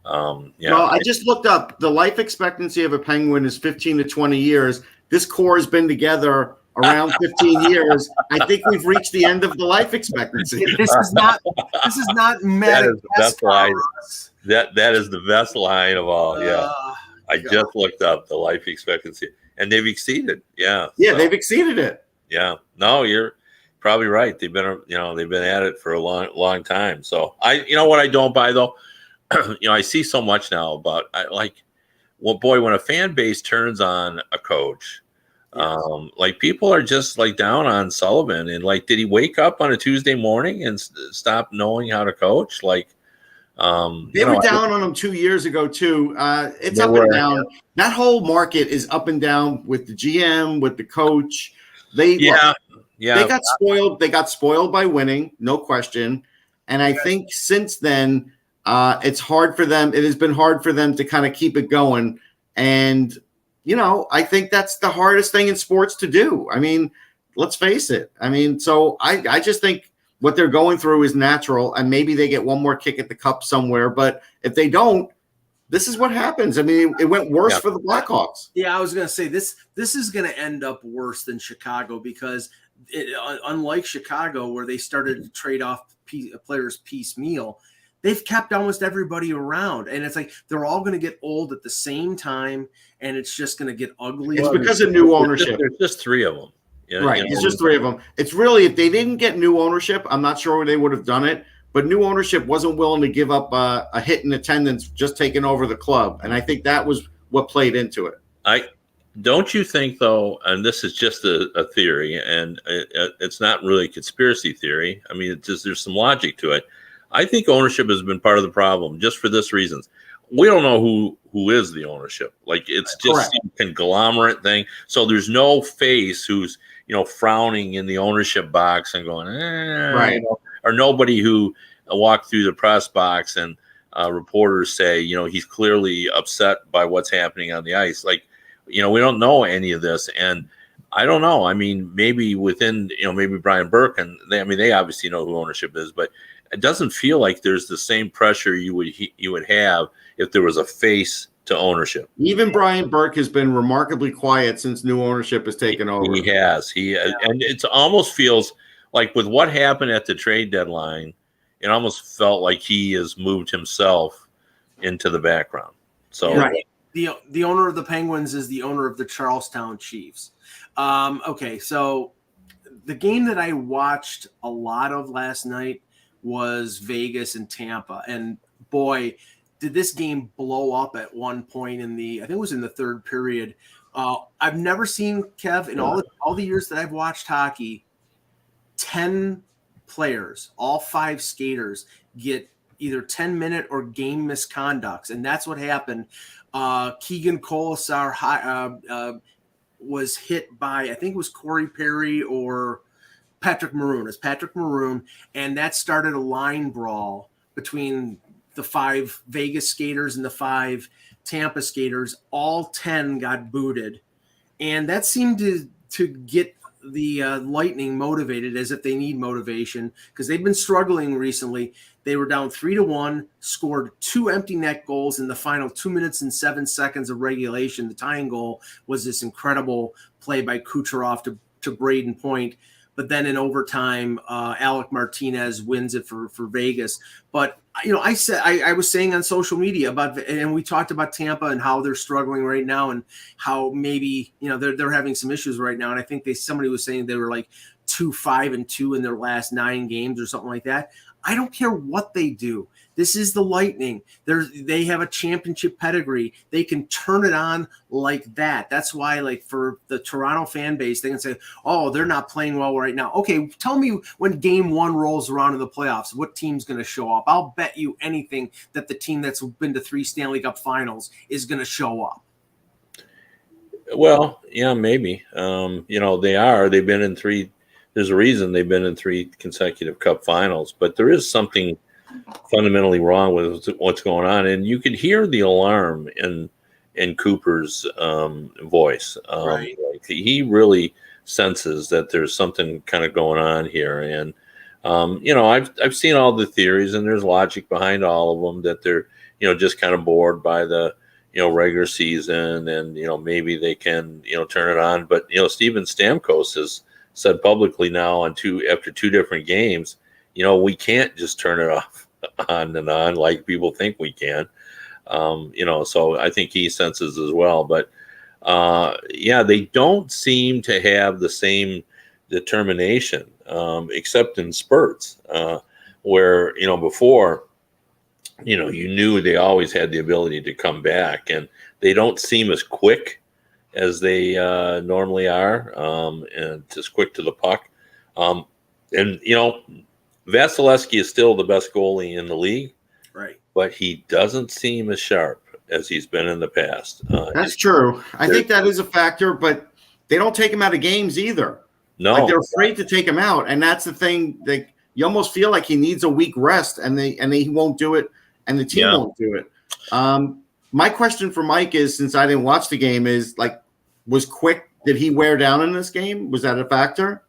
[SPEAKER 3] yeah.
[SPEAKER 2] Well, I just looked up the life expectancy of a Penguin is 15 to 20 years. This core has been together around 15 years. I think we've reached the end of the life expectancy.
[SPEAKER 1] This is not Madagascar.
[SPEAKER 3] That is the best line of all. Yeah. I just looked up the life expectancy, and they've exceeded. Yeah.
[SPEAKER 2] Yeah, they've exceeded it.
[SPEAKER 3] Yeah. No, you're probably right. They've been at it for a long time. So what I don't buy, though, I see so much now about when a fan base turns on a coach, people are just down on Sullivan, and did he wake up on a Tuesday morning and stop knowing how to coach?
[SPEAKER 2] They were down on him 2 years ago too. It's up and down. That whole market is up and down with the GM, with the coach. They got spoiled. They got spoiled by winning, no question. And I think since then, it's hard for them. It has been hard for them to kind of keep it going. And I think that's the hardest thing in sports to do. I mean, let's face it. I mean, so I just think what they're going through is natural, and maybe they get one more kick at the cup somewhere. But if they don't, this is what happens. I mean, it went worse for the Blackhawks.
[SPEAKER 1] Yeah, I was going to say this is going to end up worse than Chicago, because unlike Chicago, where they started to trade off players piecemeal, they've kept almost everybody around, and it's they're all going to get old at the same time, and it's just going to get ugly.
[SPEAKER 2] It's because of new ownership.
[SPEAKER 3] There's just 3 of them.
[SPEAKER 2] Right. It's just 3 of them. It's really, if they didn't get new ownership, I'm not sure they would have done it, but new ownership wasn't willing to give up a hit in attendance just taking over the club. And I think that was what played into it.
[SPEAKER 3] Don't you think, though, and this is just a theory, and it's not really a conspiracy theory. I mean, there's some logic to it. I think ownership has been part of the problem, just for this reason. We don't know who is the ownership. It's just a conglomerate thing. So there's no face who's frowning in the ownership box and going,
[SPEAKER 2] right,
[SPEAKER 3] or nobody who walked through the press box and reporters say, he's clearly upset by what's happening on the ice. we don't know any of this. And I don't know. I mean, maybe within, maybe Brian Burke and they obviously know who ownership is, but it doesn't feel like there's the same pressure you would have if there was a face to ownership.
[SPEAKER 2] Even Brian Burke has been remarkably quiet since new ownership has taken over.
[SPEAKER 3] He has. And it almost feels like with what happened at the trade deadline, it almost felt like he has moved himself into the background. So
[SPEAKER 1] right. The owner of the Penguins is the owner of the Charlestown Chiefs. Okay, so the game that I watched a lot of last night was Vegas and Tampa, and boy, did this game blow up at one point I think it was in the third period. I've never seen, Kev, in all the years that I've watched hockey, 10 players, all 5 skaters, get either 10-minute or game misconducts, and that's what happened. Keegan Colasar was hit by, I think it was Corey Perry or Patrick Maroon. It's Patrick Maroon, and that started a line brawl between the 5 Vegas skaters and the 5 Tampa skaters. All 10 got booted, and that seemed to get the Lightning motivated, as if they need motivation, because they've been struggling recently. They were down 3-1, scored 2 empty net goals in the final 2 minutes and 7 seconds of regulation. The tying goal was this incredible play by Kucherov to Braden Point. But then in overtime, Alec Martinez wins it for Vegas. But I was saying on social media and we talked about Tampa and how they're struggling right now, and how maybe they're having some issues right now. And I think somebody was saying they were like 2-5-2 in their last 9 games or something like that. I don't care what they do. This is the Lightning. They have a championship pedigree. They can turn it on like that. That's why, like, for the Toronto fan base, they can say, oh, they're not playing well right now. Okay, tell me when game 1 rolls around in the playoffs, what team's going to show up? I'll bet you anything that the team that's been to 3 Stanley Cup finals is going to show up.
[SPEAKER 3] Well, yeah, maybe. They are. They've been in 3. There's a reason they've been in 3 consecutive Cup finals, but there is something fundamentally wrong with what's going on, and you could hear the alarm in Cooper's voice.
[SPEAKER 1] Right.
[SPEAKER 3] Like he really senses that there's something kind of going on here, and I've seen all the theories, and there's logic behind all of them, that they're just kind of bored by the regular season, and maybe they can turn it on. But Steven Stamkos has said publicly now after 2 different games, we can't just turn it off on and on like people think we can. So I think he senses as well. But they don't seem to have the same determination, except in spurts, where before you knew they always had the ability to come back, and they don't seem as quick as they normally are, and just quick to the puck. And Vasilevsky is still the best goalie in the league,
[SPEAKER 1] right?
[SPEAKER 3] But he doesn't seem as sharp as he's been in the past.
[SPEAKER 2] That's true. I think that is a factor, but they don't take him out of games either.
[SPEAKER 3] No,
[SPEAKER 2] like they're afraid to take him out, and that's the thing. You almost feel like he needs a week rest, and he won't do it, and the team won't do it. My question for Mike is, since I didn't watch the game, is like, was Quick? Did he wear down in this game? Was that a factor?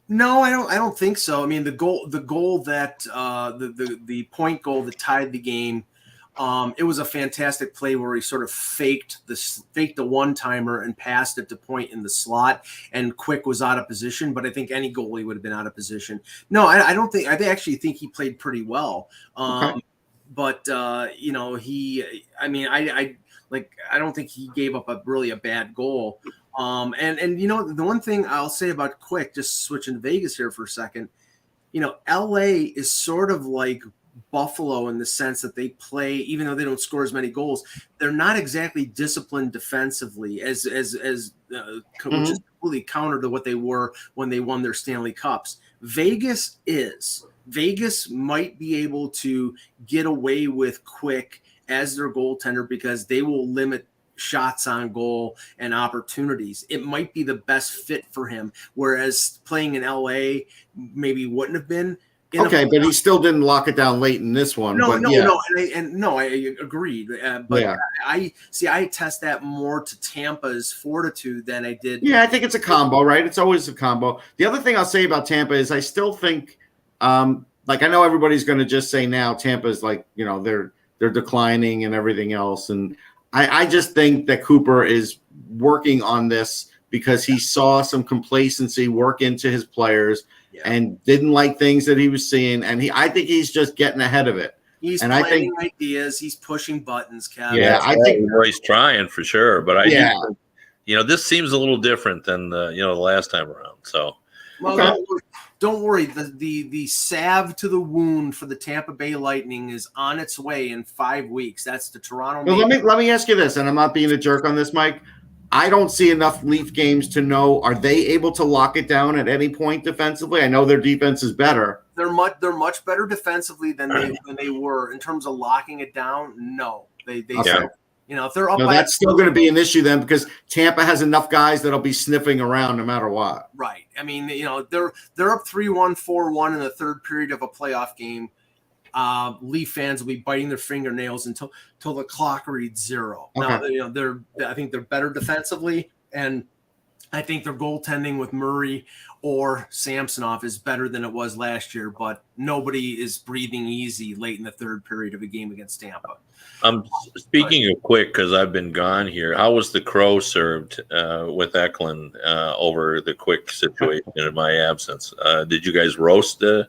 [SPEAKER 1] No, I don't think so. I mean, the goal that the point goal that tied the game, it was a fantastic play where he sort of faked the one-timer and passed it to Point in the slot, and Quick was out of position. But I think any goalie would have been out of position. No, I don't think. I actually think he played pretty well.
[SPEAKER 2] Okay.
[SPEAKER 1] But I don't think he gave up a bad goal. And the one thing I'll say about Quick, just switching to Vegas here for a second, LA is sort of like Buffalo in the sense that they play, even though they don't score as many goals, they're not exactly disciplined defensively which is completely counter to what they were when they won their Stanley Cups. Vegas might be able to get away with Quick as their goaltender because they will limit shots on goal and opportunities. It might be the best fit for him, whereas playing in LA maybe wouldn't have been.
[SPEAKER 2] Okay, but he still didn't lock it down late in this one.
[SPEAKER 1] No,
[SPEAKER 2] yeah.
[SPEAKER 1] I agreed. But
[SPEAKER 2] yeah.
[SPEAKER 1] I test that more to Tampa's fortitude than I did.
[SPEAKER 2] Yeah, I think it's a combo, right? It's always a combo. The other thing I'll say about Tampa is I still think, like I know everybody's going to just say now Tampa's like, they're declining and everything else, and I just think that Cooper is working on this because he saw some complacency work into his players. Yeah. And didn't like things that he was seeing, and I think he's just getting ahead of it.
[SPEAKER 1] He's planning ideas. He's pushing buttons, Kevin.
[SPEAKER 2] Yeah, I think
[SPEAKER 3] he's trying for sure. But this seems a little different than the last time around. So,
[SPEAKER 1] well, don't worry. The salve to the wound for the Tampa Bay Lightning is on its way in 5 weeks. That's the Toronto.
[SPEAKER 2] Well, let me ask you this, and I'm not being a jerk on this, Mike. I don't see enough Leaf games to know, are they able to lock it down at any point defensively? I know their defense is better.
[SPEAKER 1] They're much better defensively than they were in terms of locking it down. No, they
[SPEAKER 2] okay.
[SPEAKER 1] If they're up,
[SPEAKER 2] that's still going to be an issue then because Tampa has enough guys that'll be sniffing around no matter what.
[SPEAKER 1] Right. I mean, they're up 3-1, 4-1 in the third period of a playoff game. Leaf fans will be biting their fingernails until the clock reads 0. Okay. Now, I think they're better defensively, and I think their goaltending with Murray or Samsonov is better than it was last year, but nobody is breathing easy late in the third period of a game against Tampa.
[SPEAKER 3] Speaking of quick, because I've been gone here, how was the Crow served with Eklund over the quick situation in my absence? Did you guys roast the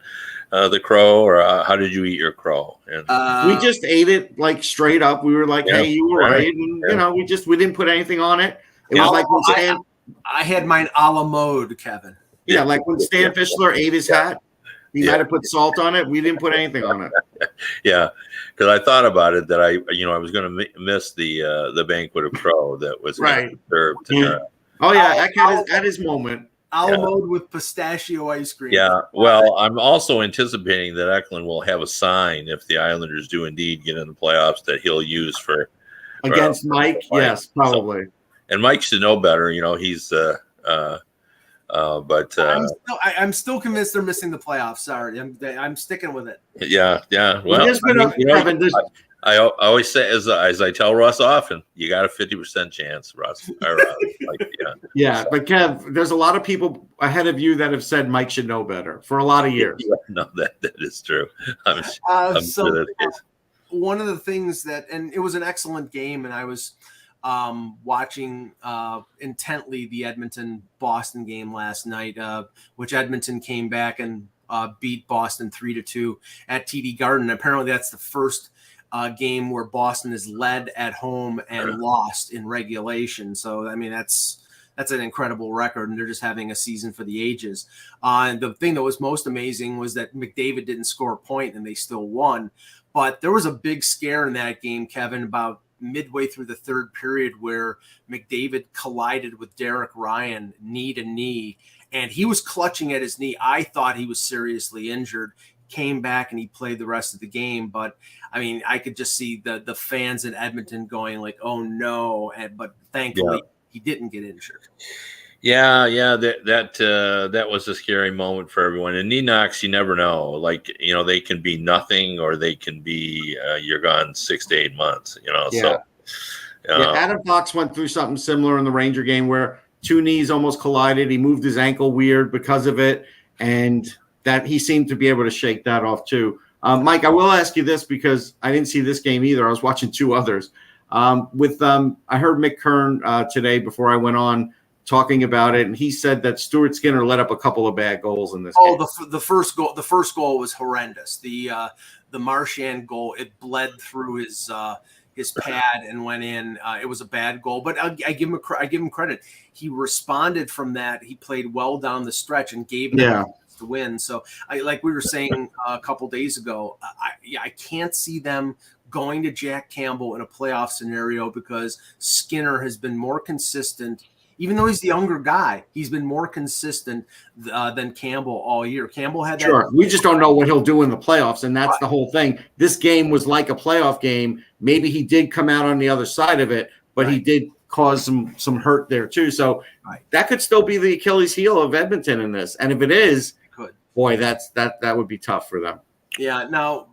[SPEAKER 3] Crow, or how did you eat your Crow? And
[SPEAKER 2] we just ate it like straight up. We were like, "Hey, you were right," and we didn't put anything on it. It was like when
[SPEAKER 1] I had mine a la mode, Kevin.
[SPEAKER 2] Yeah, like when Stan Fischler ate his hat, he might have put salt on it. We didn't put anything on it.
[SPEAKER 3] Yeah, because I thought about it that I was going to miss the banquet of Crow that was served.
[SPEAKER 2] Oh yeah, Eck had his moment.
[SPEAKER 1] A la mode with pistachio ice cream.
[SPEAKER 3] Yeah, well, I'm also anticipating that Eklund will have a sign if the Islanders do indeed get in the playoffs that he'll use for
[SPEAKER 2] against Mike. Yes, probably.
[SPEAKER 3] So, and Mike should know better. He's but
[SPEAKER 1] I'm still convinced they're missing the playoffs. Sorry, I'm sticking with it.
[SPEAKER 3] Yeah. Well, I always say, as I tell Russ often, you got a 50% chance, Russ.
[SPEAKER 2] Yeah, but Kev, there's a lot of people ahead of you that have said Mike should know better for a lot of years.
[SPEAKER 3] No, that is true. I'm
[SPEAKER 1] sure that is. One of the things and it was an excellent game, and I was watching intently the Edmonton-Boston game last night, which Edmonton came back and beat Boston 3-2 at TD Garden. Apparently, that's the first game where Boston is led at home and lost in regulation. So, I mean, that's an incredible record, and they're just having a season for the ages. And the thing that was most amazing was that McDavid didn't score a point, and they still won. But there was a big scare in that game, Kevin, about midway through the third period where McDavid collided with Derek Ryan knee to knee, and he was clutching at his knee. I thought he was seriously injured. Came back and he played the rest of the game, but I mean, I could just see the fans in Edmonton going like, "Oh no!" but thankfully he didn't get injured.
[SPEAKER 3] Yeah, that was a scary moment for everyone. And knee knocks, you never know. Like they can be nothing, or they can be you're gone 6 to 8 months. So
[SPEAKER 2] Adam Fox went through something similar in the Ranger game where two knees almost collided. He moved his ankle weird because of it, and that he seemed to be able to shake that off too. Mike, I will ask you this because I didn't see this game either. I was watching two others. I heard Mick Kern today before I went on talking about it, and he said that Stuart Skinner let up a couple of bad goals in this game.
[SPEAKER 1] The first goal was horrendous. The Marchand goal, it bled through his pad and went in. It was a bad goal, but I give him credit. He responded from that. He played well down the stretch and gave them to win. So like we were saying a couple days ago, I can't see them going to Jack Campbell in a playoff scenario because Skinner has been more consistent. Even though he's the younger guy, he's been more consistent than Campbell all year. Campbell had that.
[SPEAKER 2] Sure. We just don't know what he'll do in the playoffs, and that's the whole thing. This game was like a playoff game. Maybe he did come out on the other side of it, but he did cause some hurt there too. So that could still be the Achilles heel of Edmonton in this. And if it is, boy, that would be tough for them.
[SPEAKER 1] Yeah. Now,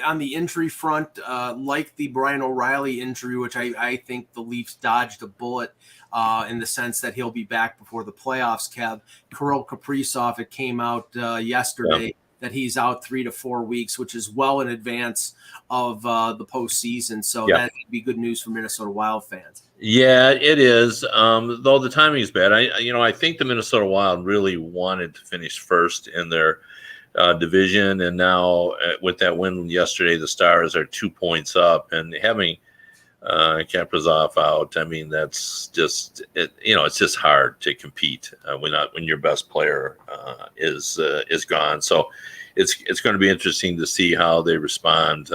[SPEAKER 1] on the injury front, like the Brian O'Reilly injury, which I think the Leafs dodged a bullet in the sense that he'll be back before the playoffs, Kev. Kirill Kaprizov, it came out yesterday that he's out 3 to 4 weeks, which is well in advance of the postseason. So that would be good news for Minnesota Wild fans.
[SPEAKER 3] Yeah, it is. Though the timing is bad. I think the Minnesota Wild really wanted to finish first in their division, and now with that win yesterday, the Stars are 2 points up, and having Kaprizov out, I mean, that's just it's just hard to compete when your best player is gone. So it's going to be interesting to see how they respond.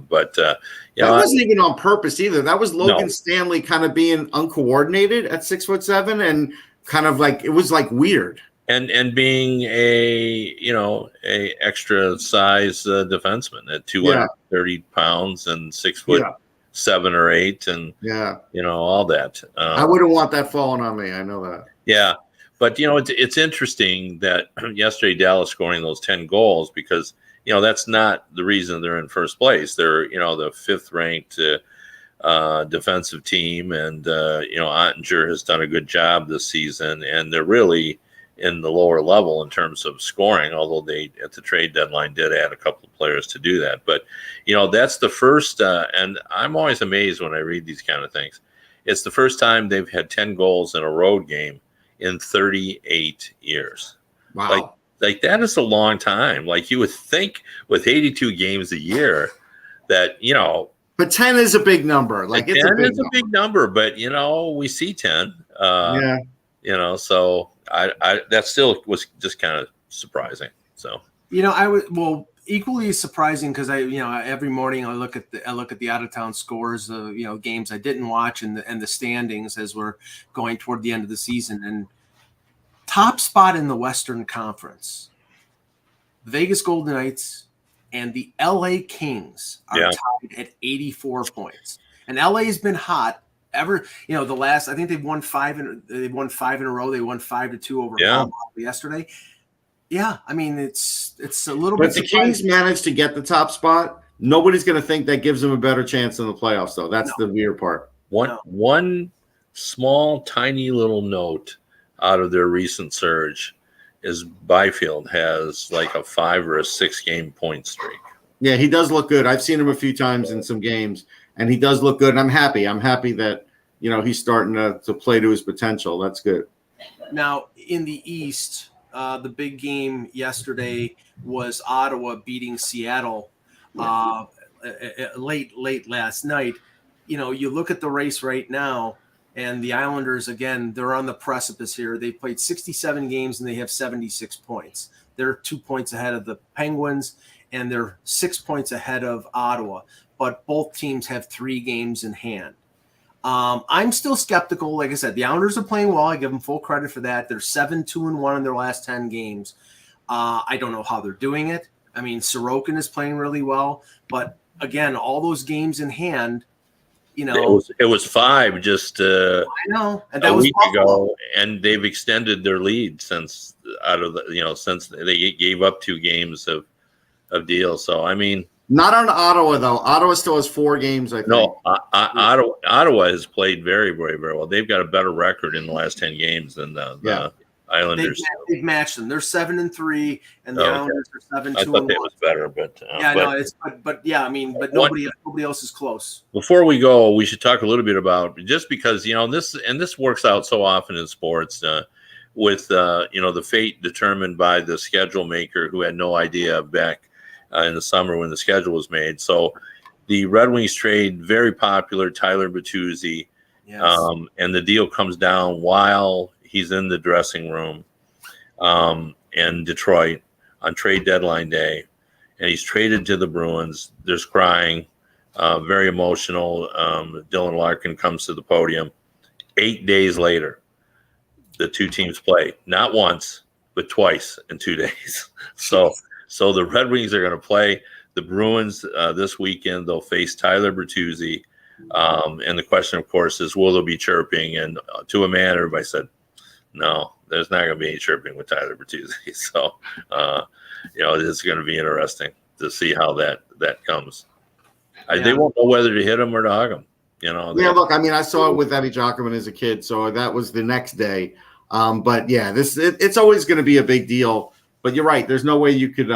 [SPEAKER 3] But that
[SPEAKER 2] wasn't even on purpose either. That was Logan Stanley kind of being uncoordinated at 6'7" and kind of like it was like weird.
[SPEAKER 3] And being a extra size defenseman at 230 pounds and 6'7" or 8" and all that.
[SPEAKER 2] I wouldn't want that falling on me. I know that.
[SPEAKER 3] Yeah, but it's interesting that yesterday Dallas scoring those 10 goals because that's not the reason they're in first place. They're the 5th ranked defensive team, and Ottinger has done a good job this season, and they're really in the lower level in terms of scoring, although they at the trade deadline did add a couple of players to do that. But that's the first and I'm always amazed when I read these kind of things. It's the first time they've had 10 goals in a road game in 38 years.
[SPEAKER 2] Wow.
[SPEAKER 3] Like that is a long time. Like you would think with 82 games a year that
[SPEAKER 2] but 10 is a big number. Like it's a big number,
[SPEAKER 3] but we see 10. So I that still was just kind of surprising. So
[SPEAKER 1] I was equally surprising because every morning I look at the out of town scores of games I didn't watch and the standings as we're going toward the end of the season, and top spot in the Western Conference, the Vegas Golden Knights and the LA Kings are tied at 84 points, and LA has been hot. The last, I think they've won 5 in a row. They won 5-2 over Colorado yesterday. Yeah, I mean it's a little bit.
[SPEAKER 2] But the Kings managed to get the top spot. Nobody's going to think that gives them a better chance in the playoffs, though. That's the weird part.
[SPEAKER 3] One small, tiny little note out of their recent surge is Byfield has like a 5 or a 6 game point streak.
[SPEAKER 2] Yeah, he does look good. I've seen him a few times in some games. And he does look good. And I'm happy. I'm happy that, he's starting to play to his potential. That's good.
[SPEAKER 1] Now, in the East, the big game yesterday was Ottawa beating Seattle late last night. You look at the race right now, and the Islanders, again, they're on the precipice here. They played 67 games, and they have 76 points. They're 2 points ahead of the Penguins, and they're 6 points ahead of Ottawa. But both teams have 3 games in hand. I'm still skeptical. Like I said, the Islanders are playing well. I give them full credit for that. They're 7-2-1 in their last 10 games. I don't know how they're doing it. I mean, Sorokin is playing really well. But, again, all those games in hand,
[SPEAKER 3] It was 5 just
[SPEAKER 1] I know. And that
[SPEAKER 3] a
[SPEAKER 1] was
[SPEAKER 3] week
[SPEAKER 1] Buffalo
[SPEAKER 3] ago, and they've extended their lead since they gave up 2 games of deals. So, I mean –
[SPEAKER 2] not on Ottawa, though. Ottawa still has 4 games, I think.
[SPEAKER 3] No, Ottawa has played very, very, very well. They've got a better record in the last 10 games than the Islanders.
[SPEAKER 1] They've matched them. They're 7-3, and the Islanders are 7-2.
[SPEAKER 3] I thought it was better, but
[SPEAKER 1] nobody else is close.
[SPEAKER 3] Before we go, we should talk a little bit about just because this works out so often in sports with the fate determined by the schedule maker who had no idea back in the summer when the schedule was made. So the Red Wings trade very popular Tyler Bertuzzi, and the deal comes down while he's in the dressing room in Detroit on trade deadline day, and he's traded to the Bruins. There's crying, very emotional. Dylan Larkin comes to the podium. 8 days later, the 2 teams play not once but twice in 2 days. So the Red Wings are going to play the Bruins this weekend. They'll face Tyler Bertuzzi. And the question, of course, is will there be chirping? And to a man, everybody said, no, there's not going to be any chirping with Tyler Bertuzzi. So it's going to be interesting to see how that comes. They won't know whether to hit him or to hug him.
[SPEAKER 2] Look, I mean, I saw it with Eddie Jockman as a kid, so that was the next day. But yeah, it's always going to be a big deal. But you're right. There's no way you could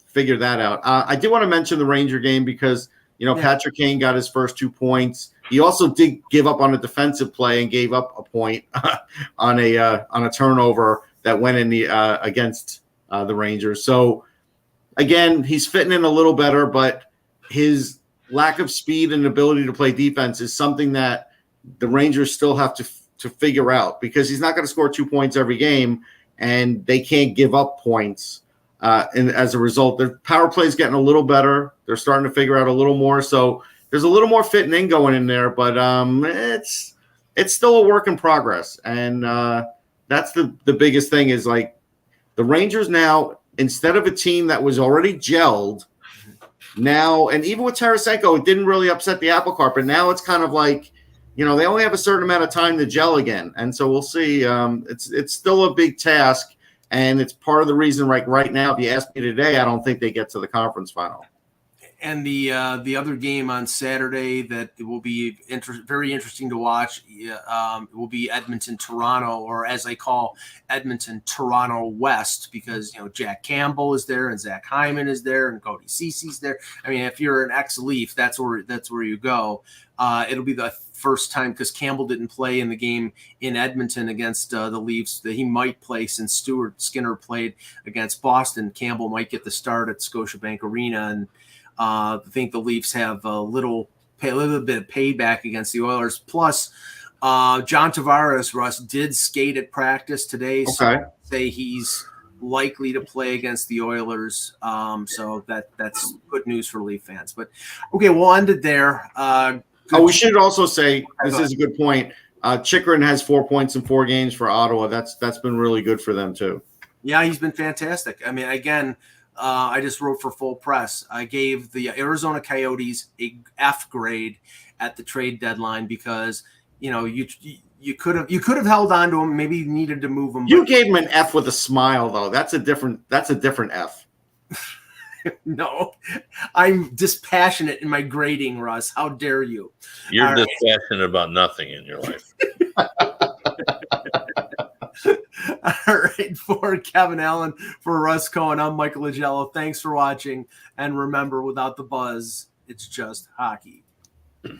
[SPEAKER 2] figure that out. I did want to mention the Ranger game because Patrick Kane got his first 2 points. He also did give up on a defensive play and gave up a point on a turnover that went in the against the Rangers. So again, he's fitting in a little better, but his lack of speed and ability to play defense is something that the Rangers still have to figure out, because he's not going to score 2 points every game, and they can't give up points. And as a result, their power play is getting a little better. They're starting to figure out a little more. So there's a little more fitting in going in there, but it's still a work in progress. And that's the biggest thing is, like, the Rangers now, instead of a team that was already gelled now, and even with Tarasenko, it didn't really upset the apple cart, but now it's kind of like, they only have a certain amount of time to gel again. And so we'll see. It's still a big task. And it's part of the reason right now, if you ask me today, I don't think they get to the conference final.
[SPEAKER 1] And the other game on Saturday that will be very interesting to watch will be Edmonton-Toronto, or as I call Edmonton-Toronto West, because Jack Campbell is there and Zach Hyman is there and Cody Cece's there. I mean, if you're an ex-Leaf, that's where you go. It'll be the first time, because Campbell didn't play in the game in Edmonton against the Leafs, that he might play since Stuart Skinner played against Boston. Campbell might get the start at Scotiabank Arena, and I think the Leafs have a little bit of payback against the Oilers. Plus, John Tavares, Russ, did skate at practice today, so I'd say he's likely to play against the Oilers. So that's good news for Leaf fans. But okay, we'll end it there.
[SPEAKER 2] We should also say, this is a good point. Chychrun has 4 points in 4 games for Ottawa. That's been really good for them too.
[SPEAKER 1] Yeah, he's been fantastic. I mean, again, I just wrote for Full Press. I gave the Arizona Coyotes a F grade at the trade deadline because you could have held on to him. Maybe you needed to move him.
[SPEAKER 2] You gave him an F with a smile, though. That's a different F.
[SPEAKER 1] No, I'm dispassionate in my grading, Russ. How dare you?
[SPEAKER 3] You're dispassionate about nothing in your life.
[SPEAKER 1] All right, for Kevin Allen, for Russ Cohen, I'm Michael Agello. Thanks for watching. And remember, without the buzz, it's just hockey. I am